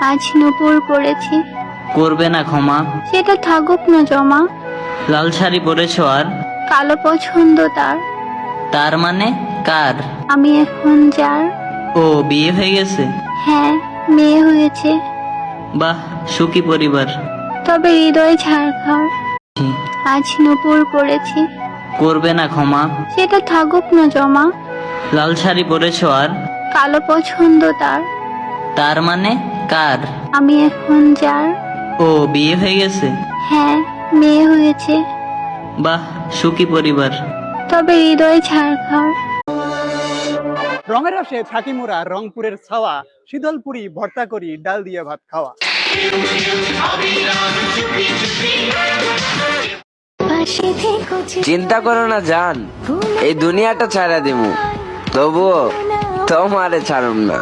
আজ নুপুর পড়েছি, করবে না ক্ষমা। সেটা থাকুক না জমা। লাল শাড়ি পরেছো আর কালো পছন্দ তার, তার মানে কার? আমি এখন যার। ও বিয়ে হয়ে গেছে? হ্যাঁ, মেয়ে হয়েছে, বাহ, সুখী পরিবার। তবে হৃদয় ঝাড়খাড়। আজ নুপুর পড়েছি, করবে না ক্ষমা। সেটা থাকুক না জমা। লাল শাড়ি পরেছো আর কালো পছন্দ তার, তার মানে কার? আমি এখন যার। ও বিয়ে হয়ে গেছে? হ্যাঁ, মেয়ে হয়েছে, বাহ, সুখী পরিবার। তবে হৃদয় ঝাড়খাড়। রঙের রসে থাকি মোরা রংপুরের ছাওয়া, শীতলপুরি ভর্তা করি ডাল দিয়ে ভাত খাওয়া। চিন্তা করো না জান, এই দুনিয়াটা ছাড়া দিমু, তবুও তোমারে ছাড়ুম না।